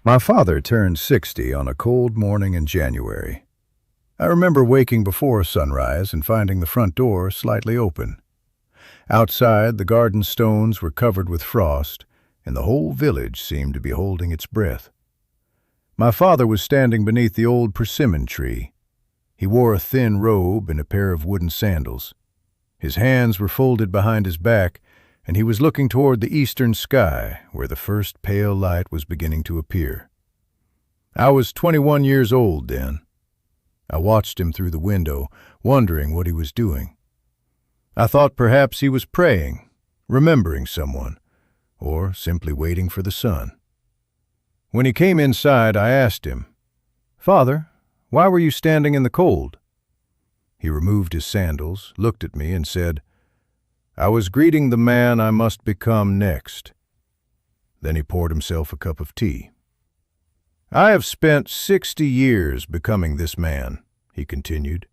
My father turned 60 on a cold morning in January. I remember waking before sunrise and finding the front door slightly open. Outside, the garden stones were covered with frost, and the whole village seemed to be holding its breath. My father was standing beneath the old persimmon tree. He wore a thin robe and a pair of wooden sandals. His hands were folded behind his back, and he was looking toward the eastern sky, where the first pale light was beginning to appear. I was 21 years old then. I watched him through the window, wondering what he was doing. I thought perhaps he was praying, remembering someone, or simply waiting for the sun. When he came inside, I asked him, "Father, why were you standing in the cold?" He removed his sandals, looked at me, and said, "I was greeting the man I must become next." Then he poured himself a cup of tea. "I have spent 60 years becoming this man," he continued.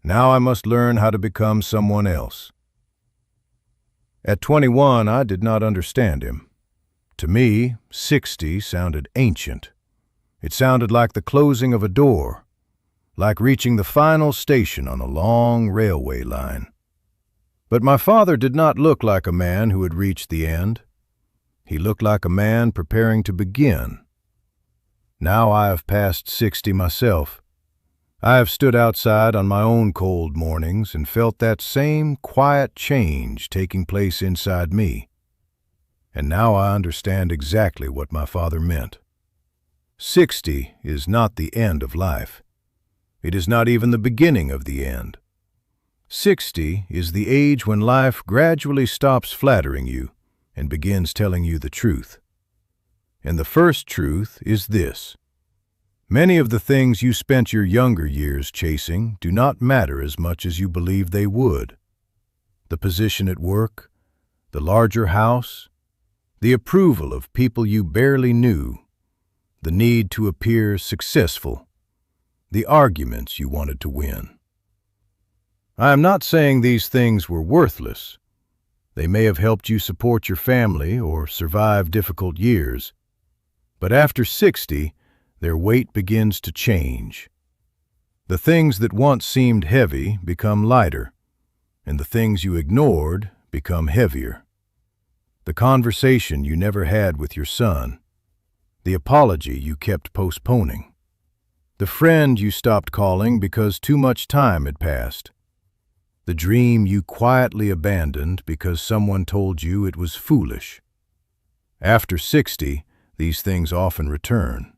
"Now I must learn how to become someone else." At 21, I did not understand him. To me, 60 sounded ancient. It sounded like the closing of a door, like reaching the final station on a long railway line. But my father did not look like a man who had reached the end. He looked like a man preparing to begin. Now I have passed 60 myself. I have stood outside on my own cold mornings and felt that same quiet change taking place inside me. And now I understand exactly what my father meant. 60 is not the end of life. It is not even the beginning of the end. 60 is the age when life gradually stops flattering you and begins telling you the truth. And the first truth is this: many of the things you spent your younger years chasing do not matter as much as you believed they would. The position at work, the larger house, the approval of people you barely knew, the need to appear successful, the arguments you wanted to win. I am not saying these things were worthless. They may have helped you support your family or survive difficult years. But after 60, their weight begins to change. The things that once seemed heavy become lighter, and the things you ignored become heavier. The conversation you never had with your son, the apology you kept postponing, the friend you stopped calling because too much time had passed, the dream you quietly abandoned because someone told you it was foolish. After 60, these things often return.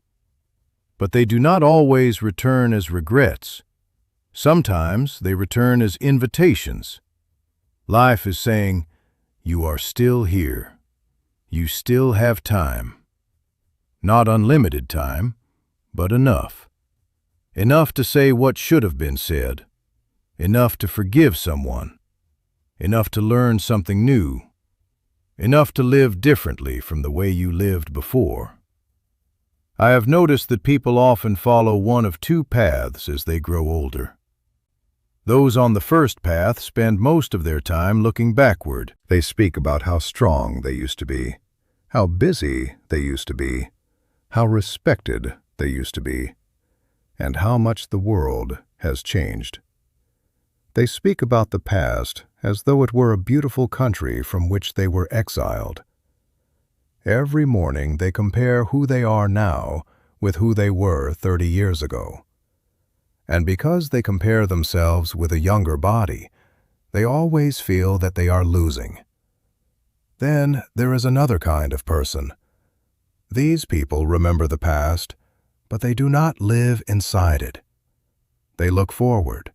But they do not always return as regrets. Sometimes they return as invitations. Life is saying, "You are still here. You still have time." Not unlimited time, but enough. Enough to say what should have been said. Enough to forgive someone. Enough to learn something new. Enough to live differently from the way you lived before. I have noticed that people often follow one of two paths as they grow older. Those on the first path spend most of their time looking backward. They speak about how strong they used to be, how busy they used to be, how respected they used to be, and how much the world has changed. They speak about the past as though it were a beautiful country from which they were exiled. Every morning they compare who they are now with who they were 30 years ago. And because they compare themselves with a younger body, they always feel that they are losing. Then there is another kind of person. These people remember the past, but they do not live inside it. They look forward,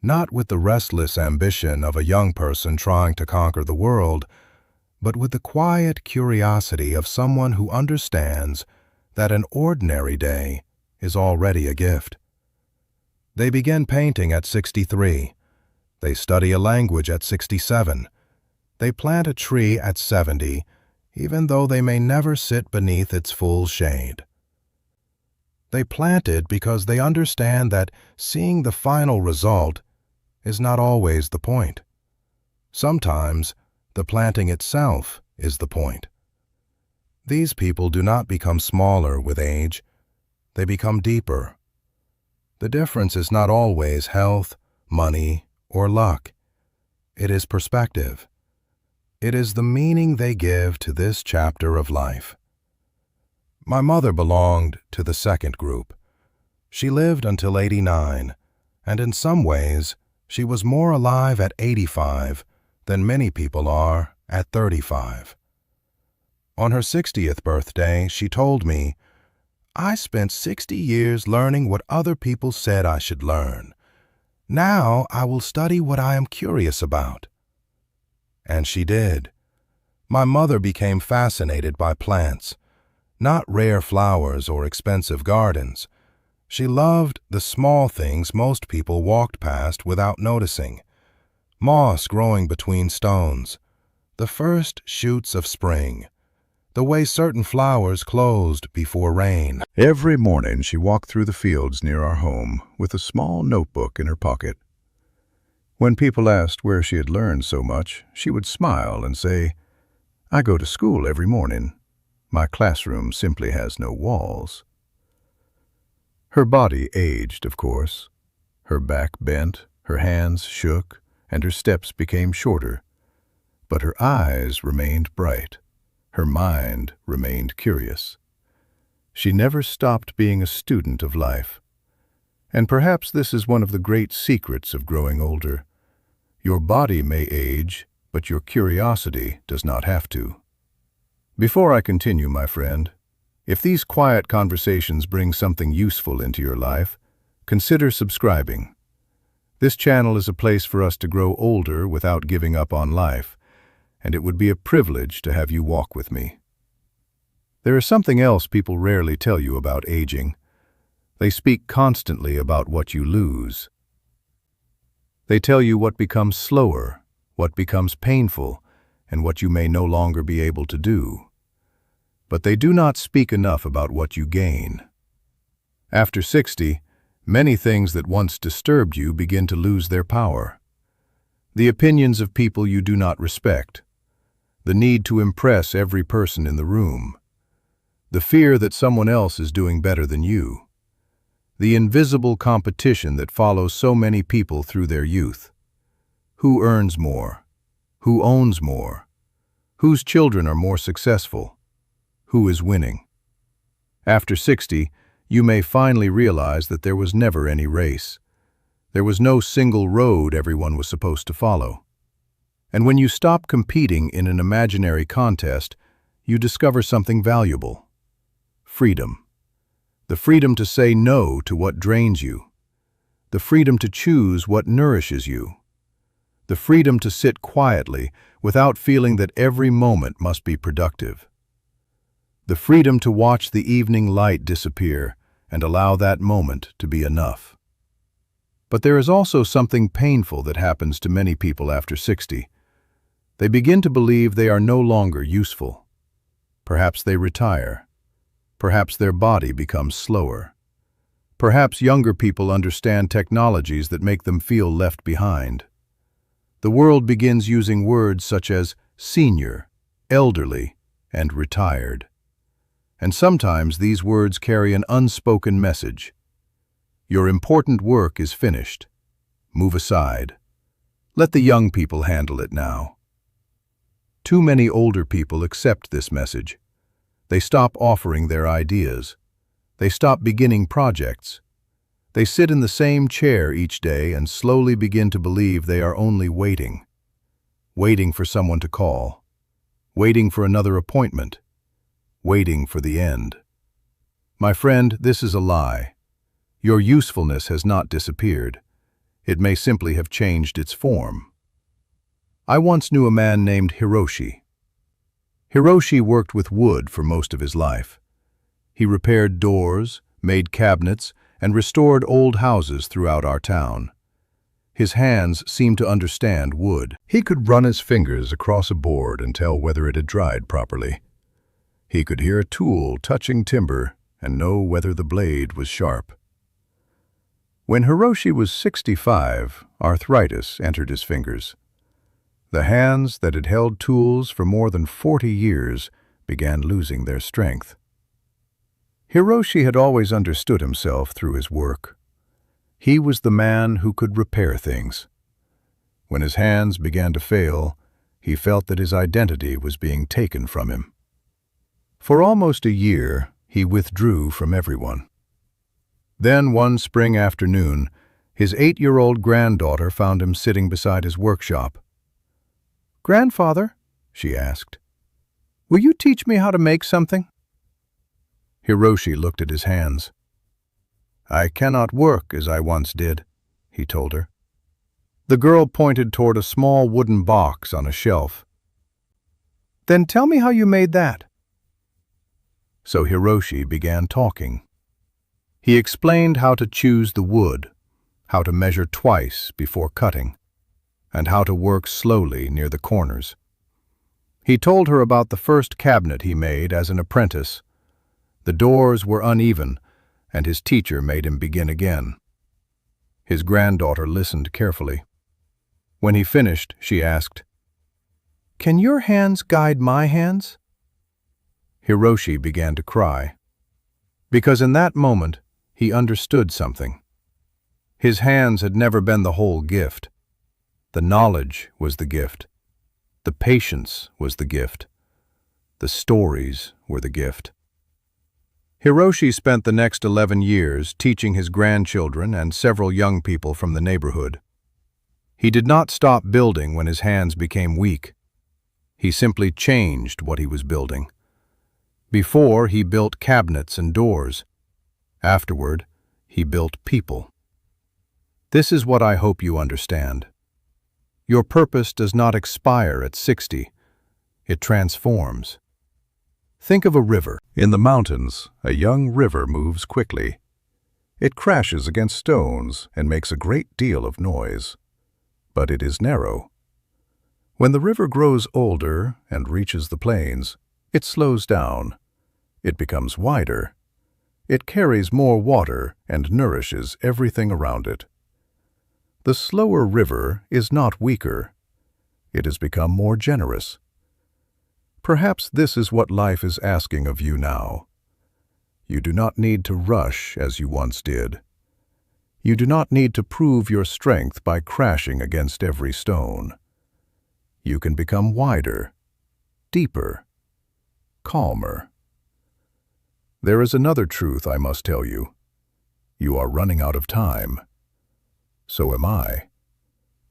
not with the restless ambition of a young person trying to conquer the world, but with the quiet curiosity of someone who understands that an ordinary day is already a gift. They begin painting at 63. They study a language at 67. They plant a tree at 70, even though they may never sit beneath its full shade. They plant it because they understand that seeing the final result is not always the point. Sometimes the planting itself is the point. These people do not become smaller with age, they become deeper. The difference is not always health, money, or luck. It is perspective. It is the meaning they give to this chapter of life. My mother belonged to the second group. She lived until 89, and in some ways, she was more alive at 85 than many people are at 35. On her 60th birthday, she told me, "I spent 60 years learning what other people said I should learn. Now I will study what I am curious about." And she did. My mother became fascinated by plants, not rare flowers or expensive gardens. She loved the small things most people walked past without noticing. Moss growing between stones, the first shoots of spring, the way certain flowers closed before rain. Every morning she walked through the fields near our home with a small notebook in her pocket. When people asked where she had learned so much, she would smile and say, "I go to school every morning. My classroom simply has no walls." Her body aged, of course. Her back bent, her hands shook, and her steps became shorter. But her eyes remained bright. Her mind remained curious. She never stopped being a student of life. And perhaps this is one of the great secrets of growing older. Your body may age, but your curiosity does not have to. Before I continue, my friend, if these quiet conversations bring something useful into your life, consider subscribing. This channel is a place for us to grow older without giving up on life, and it would be a privilege to have you walk with me. There is something else people rarely tell you about aging. They speak constantly about what you lose. They tell you what becomes slower, what becomes painful, and what you may no longer be able to do. But they do not speak enough about what you gain. After 60, many things that once disturbed you begin to lose their power. The opinions of people you do not respect, the need to impress every person in the room, the fear that someone else is doing better than you, the invisible competition that follows so many people through their youth. Who earns more? Who owns more? Whose children are more successful? Who is winning? After 60, you may finally realize that there was never any race. There was no single road everyone was supposed to follow. And when you stop competing in an imaginary contest, you discover something valuable. Freedom. The freedom to say no to what drains you. The freedom to choose what nourishes you. The freedom to sit quietly without feeling that every moment must be productive. The freedom to watch the evening light disappear and allow that moment to be enough. But there is also something painful that happens to many people after 60. They begin to believe they are no longer useful. Perhaps they retire. Perhaps their body becomes slower. Perhaps younger people understand technologies that make them feel left behind. The world begins using words such as senior, elderly, and retired. And sometimes these words carry an unspoken message. Your important work is finished. Move aside. Let the young people handle it now. Too many older people accept this message. They stop offering their ideas. They stop beginning projects. They sit in the same chair each day and slowly begin to believe they are only waiting. Waiting for someone to call. Waiting for another appointment. Waiting for the end. My friend, this is a lie. Your usefulness has not disappeared. It may simply have changed its form. I once knew a man named Hiroshi. Hiroshi worked with wood for most of his life. He repaired doors, made cabinets, and restored old houses throughout our town. His hands seemed to understand wood. He could run his fingers across a board and tell whether it had dried properly. He could hear a tool touching timber and know whether the blade was sharp. When Hiroshi was 65, arthritis entered his fingers. The hands that had held tools for more than 40 years began losing their strength. Hiroshi had always understood himself through his work. He was the man who could repair things. When his hands began to fail, he felt that his identity was being taken from him. For almost a year, he withdrew from everyone. Then one spring afternoon, his 8-year-old granddaughter found him sitting beside his workshop. "Grandfather," she asked, "will you teach me how to make something?" Hiroshi looked at his hands. "I cannot work as I once did," he told her. The girl pointed toward a small wooden box on a shelf. "Then tell me how you made that." So Hiroshi began talking. He explained how to choose the wood, how to measure twice before cutting, and how to work slowly near the corners. He told her about the first cabinet he made as an apprentice. The doors were uneven, and his teacher made him begin again. His granddaughter listened carefully. When he finished, she asked, "Can your hands guide my hands?" Hiroshi began to cry, because in that moment he understood something. His hands had never been the whole gift. The knowledge was the gift. The patience was the gift. The stories were the gift. Hiroshi spent the next 11 years teaching his grandchildren and several young people from the neighborhood. He did not stop building when his hands became weak. He simply changed what he was building. Before, he built cabinets and doors. Afterward, he built people. This is what I hope you understand. Your purpose does not expire at 60. It transforms. Think of a river. In the mountains, a young river moves quickly. It crashes against stones and makes a great deal of noise. But it is narrow. When the river grows older and reaches the plains, it slows down. It becomes wider. It carries more water and nourishes everything around it. The slower river is not weaker. It has become more generous. Perhaps this is what life is asking of you now. You do not need to rush as you once did. You do not need to prove your strength by crashing against every stone. You can become wider, deeper, calmer. There is another truth I must tell you. You are running out of time. So am I.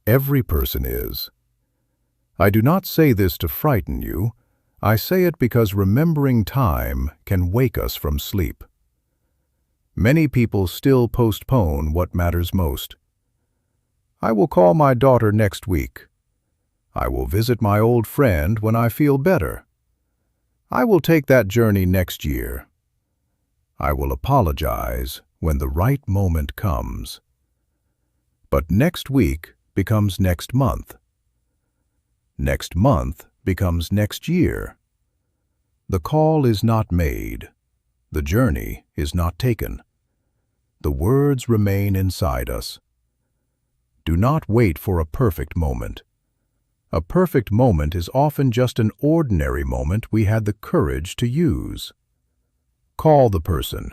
Every person is. I do not say this to frighten you. I say it because remembering time can wake us from sleep. Many people still postpone what matters most. I will call my daughter next week. I will visit my old friend when I feel better. I will take that journey next year. I will apologize when the right moment comes. But next week becomes next month. Next month becomes next year. The call is not made. The journey is not taken. The words remain inside us. Do not wait for a perfect moment. A perfect moment is often just an ordinary moment we had the courage to use. Call the person.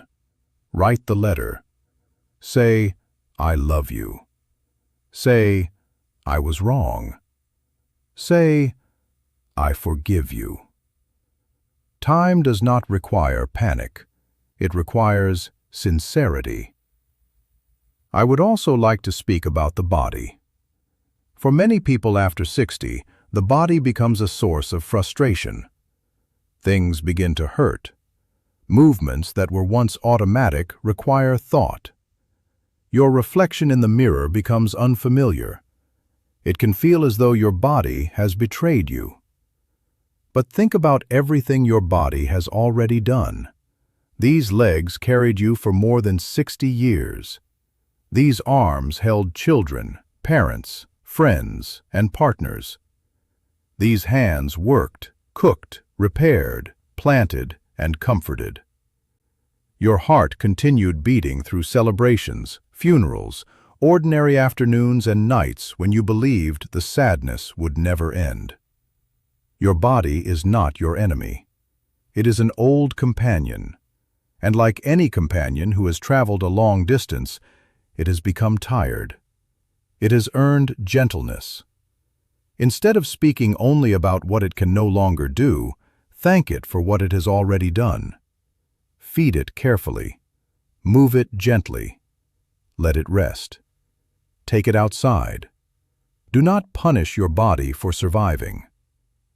Write the letter. Say, "I love you." Say, "I was wrong." Say, "I forgive you." Time does not require panic. It requires sincerity. I would also like to speak about the body. For many people after 60, the body becomes a source of frustration. Things begin to hurt. Movements that were once automatic require thought. Your reflection in the mirror becomes unfamiliar. It can feel as though your body has betrayed you. But think about everything your body has already done. These legs carried you for more than 60 years. These arms held children, parents, friends, and partners. These hands worked, cooked, repaired, planted, and comforted. Your heart continued beating through celebrations, funerals, ordinary afternoons and nights when you believed the sadness would never end. Your body is not your enemy. It is an old companion, and like any companion who has traveled a long distance, it has become tired. It has earned gentleness. Instead of speaking only about what it can no longer do, thank it for what it has already done. Feed it carefully. Move it gently. Let it rest. Take it outside. Do not punish your body for surviving.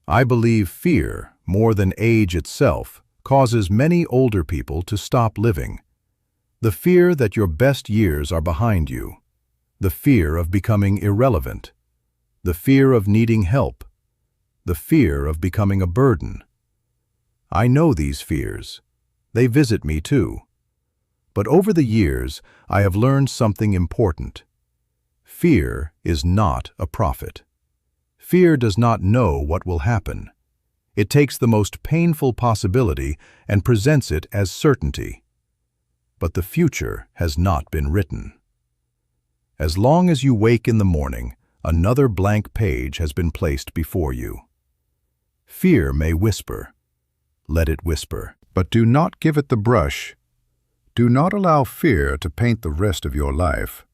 I believe fear, more than age itself, causes many older people to stop living. The fear that your best years are behind you. The fear of becoming irrelevant. The fear of needing help. The fear of becoming a burden. I know these fears. They visit me too. But over the years, I have learned something important. Fear is not a prophet. Fear does not know what will happen. It takes the most painful possibility and presents it as certainty. But the future has not been written. As long as you wake in the morning, another blank page has been placed before you. Fear may whisper. Let it whisper. But do not give it the brush. Do not allow fear to paint the rest of your life.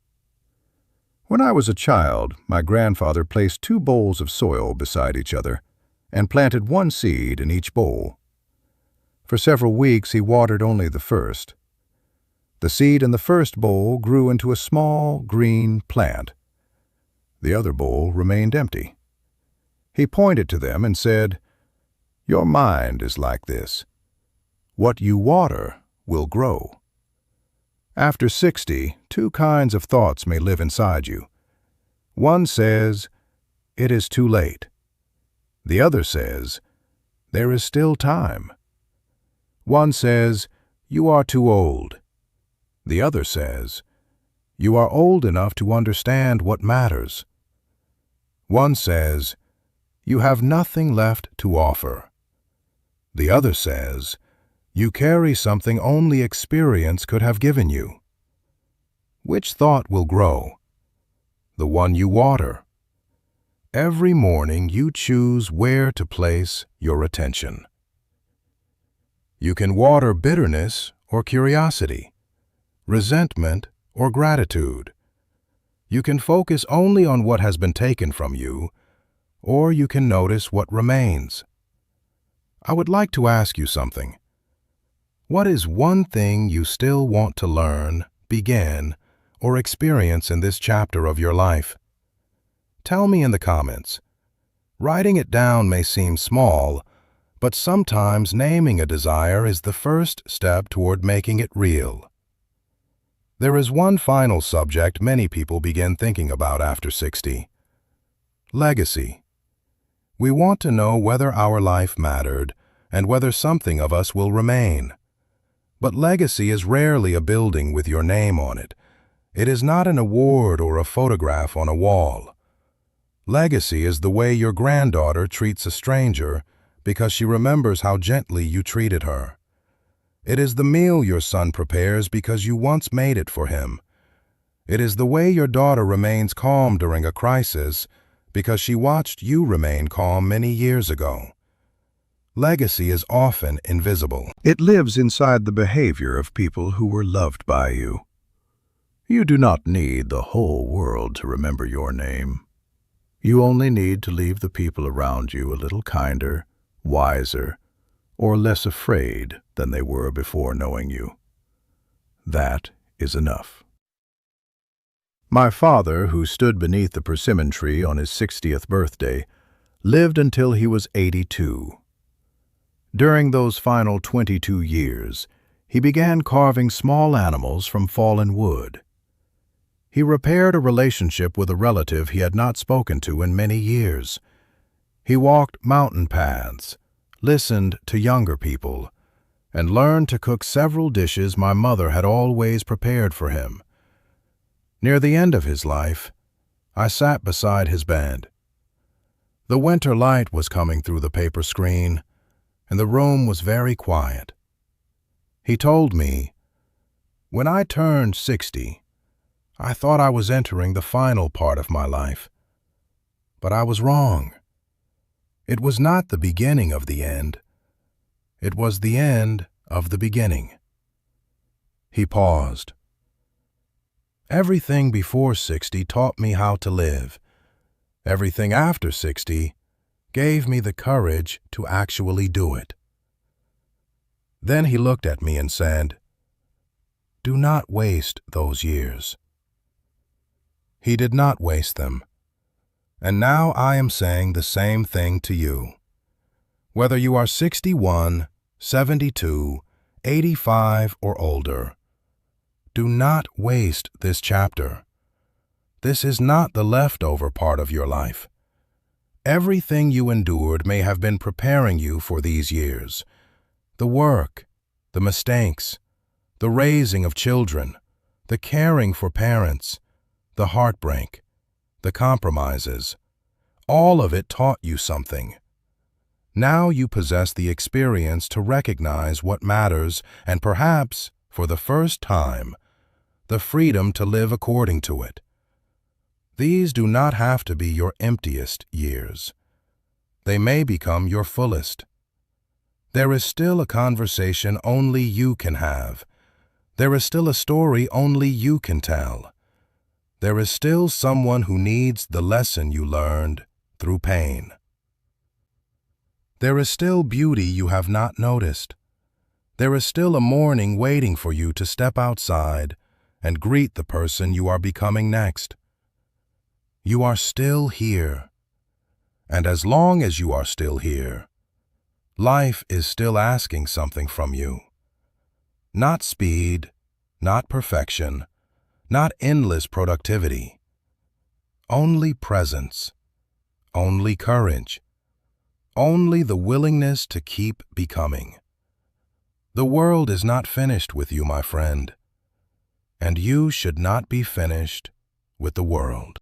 When I was a child, my grandfather placed 2 bowls of soil beside each other and planted 1 seed in each bowl. For several weeks he watered only the first. The seed in the first bowl grew into a small, green plant. The other bowl remained empty. He pointed to them and said, "Your mind is like this. What you water will grow." After 60, 2 kinds of thoughts may live inside you. One says, "It is too late." The other says, "There is still time." One says, "You are too old." The other says, "You are old enough to understand what matters." One says, "You have nothing left to offer." The other says, "You carry something only experience could have given you." Which thought will grow? The one you water. Every morning you choose where to place your attention. You can water bitterness or curiosity, resentment or gratitude. You can focus only on what has been taken from you, or you can notice what remains. I would like to ask you something. What is one thing you still want to learn, begin, or experience in this chapter of your life? Tell me in the comments. Writing it down may seem small, but sometimes naming a desire is the first step toward making it real. There is one final subject many people begin thinking about after 60. Legacy. We want to know whether our life mattered and whether something of us will remain. But legacy is rarely a building with your name on it. It is not an award or a photograph on a wall. Legacy is the way your granddaughter treats a stranger because she remembers how gently you treated her. It is the meal your son prepares because you once made it for him. It is the way your daughter remains calm during a crisis because she watched you remain calm many years ago. Legacy is often invisible. It lives inside the behavior of people who were loved by you. You do not need the whole world to remember your name. You only need to leave the people around you a little kinder, wiser, or less afraid than they were before knowing you. That is enough. My father, who stood beneath the persimmon tree on his 60th birthday, lived until he was 82. During those final 22 years, he began carving small animals from fallen wood. He repaired a relationship with a relative he had not spoken to in many years. He walked mountain paths, listened to younger people, and learned to cook several dishes my mother had always prepared for him. Near the end of his life, I sat beside his bed. The winter light was coming through the paper screen, and the room was very quiet. He told me, "When I turned 60, I thought I was entering the final part of my life. But I was wrong. It was not the beginning of the end. It was the end of the beginning. He paused. Everything before 60 taught me how to live. Everything after 60 gave me the courage to actually do it. Then he looked at me and said, "Do not waste those years." He did not waste them. And now I am saying the same thing to you. Whether you are 61, 72, 85, or older, do not waste this chapter. This is not the leftover part of your life. Everything you endured may have been preparing you for these years. The work, the mistakes, the raising of children, the caring for parents, the heartbreak, the compromises, all of it taught you something. Now you possess the experience to recognize what matters and perhaps, for the first time, the freedom to live according to it. These do not have to be your emptiest years. They may become your fullest. There is still a conversation only you can have. There is still a story only you can tell. There is still someone who needs the lesson you learned through pain. There is still beauty you have not noticed. There is still a morning waiting for you to step outside and greet the person you are becoming next. You are still here. And as long as you are still here, life is still asking something from you. Not speed, not perfection, not endless productivity. Only presence, only courage, only the willingness to keep becoming. The world is not finished with you, my friend, and you should not be finished with the world.